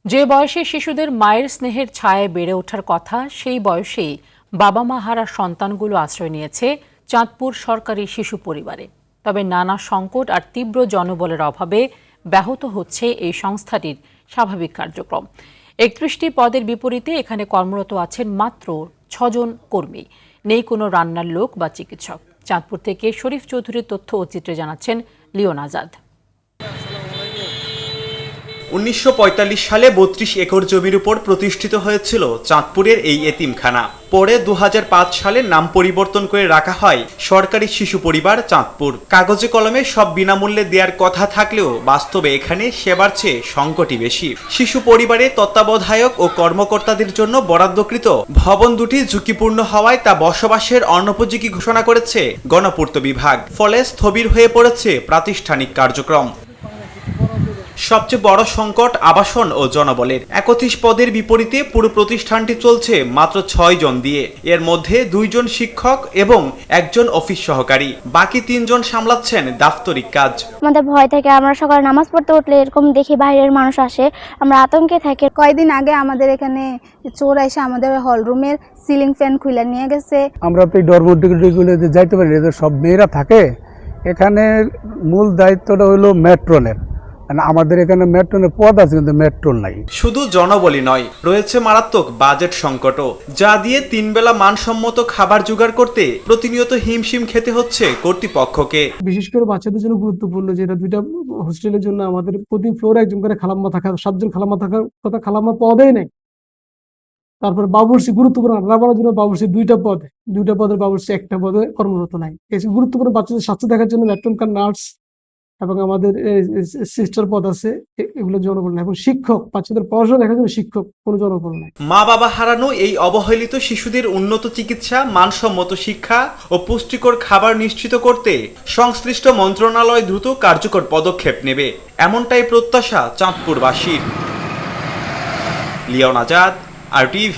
যে বয়সে শিশুদের মায়ের স্নেহের ছায়ায় বেড়ে ওঠার কথা, সেই বয়সেই বাবা মা হারা সন্তানগুলো আশ্রয় নিয়েছে চাঁদপুর সরকারি শিশু পরিবারে। তবে নানা সংকট আর তীব্র জনবলের অভাবে ব্যাহত হচ্ছে এই সংস্থাটির স্বাভাবিক কার্যক্রম। ৩১টি পদের বিপরীতে এখানে কর্মরত আছেন মাত্র ৬ জন কর্মী। নেই কোনো রান্নার লোক বা চিকিৎসক। চাঁদপুর থেকে শরীফ চৌধুরীর তথ্য ও চিত্রে জানাচ্ছেন লিওন আজাদ। ১৯৪৫ সালে ৩২ একর জমির উপর প্রতিষ্ঠিত হয়েছিল চাঁদপুরের এই এতিমখানা। পরে ২০০৫ সালে নাম পরিবর্তন করে রাখা হয় সরকারি শিশু পরিবার চাঁদপুর। কাগজে কলমে সব বিনামূল্যে দেওয়ার কথা থাকলেও বাস্তবে এখানে সেবার চেয়ে সংকটই বেশি। শিশু পরিবারে তত্ত্বাবধায়ক ও কর্মকর্তাদের জন্য বরাদ্দকৃত ভবন দুটি ঝুঁকিপূর্ণ হওয়ায় তা বসবাসের অনুপযোগী ঘোষণা করেছে গণপূর্ত বিভাগ। ফলে স্থবির হয়ে পড়েছে প্রাতিষ্ঠানিক কার্যক্রম। সবচেয়ে বড় সংকট আবাসন ও জনবলের। ৩১ পদের বিপরীতে পুরো প্রতিষ্ঠানটি চলছে মাত্র ৬ জন দিয়ে। এর মধ্যে ২ জন শিক্ষক এবং ১ জন অফিস সহকারী, বাকি ৩ জন সামলাচ্ছেন দাপ্তরিক কাজ। আমাদের ভয় থেকে আমরা সকালে নামাজ পড়তে উঠলে এরকম দেখি বাইরের মানুষ আসে, আমরা আতঙ্কে থাকি। কয়েকদিন আগে আমাদের এখানে চোর এসে আমাদের হল রুমের সিলিং ফ্যান খুলে নিয়ে গেছে। আমরা তো এই ডরমোটিগুলো যাইতে পারি, এদের সব মেয়েরা থাকে এখানে। মূল দায়িত্বটা হলো মেট্রোনের। আমাদের এখানে মেট্রোনের পদ আছে কিন্তু মেট্রোল নাই। শুধু জনবলই নয়, রয়েছে মারাত্মক বাজেট সংকটও, যা দিয়ে ৩ বেলা মানসম্মত খাবার জোগাড় করতে প্রতিনিয়ত হিমশিম খেতে হচ্ছে কর্তৃপক্ষকে। বিশেষ করে বাচ্চাদের জন্য গুরুত্বপূর্ণ, যেটা 2টা হোস্টেলের জন্য আমাদের প্রতি ফ্লোরে একজন করে খালাম্মা থাকা, 7 জন খালাম্মা থাকার কথা, খালাম্মা পদেই নেই। তারপর বাবুর্চি, গুরুত্বপূর্ণ রান্না করার জন্য বাবুর্চি 2টা পদের বাবুর্চি 1টা পদে কর্মরত নাই। এই গুরুত্বপূর্ণ বাচ্চাদের স্বাস্থ্য দেখার জন্য ম্যাট্রনকার নার্স এবং আমাদের সিস্টার পদ আছে, এগুলো জনবল নাই। এবং শিক্ষক, বাচ্চাদের পড়াশোনা দেখার জন্য শিক্ষক কোনো জনবল নাই। মা বাবা হারানো এই অবহেলিত শিশুদের উন্নত চিকিৎসা, মানসম্মত শিক্ষা ও পুষ্টিকর খাবার নিশ্চিত করতে সংশ্লিষ্ট মন্ত্রণালয় দ্রুত কার্যকর পদক্ষেপ নেবে, এমনটাই প্রত্যাশা চাঁদপুরবাসীর। Leone Azad, RTV।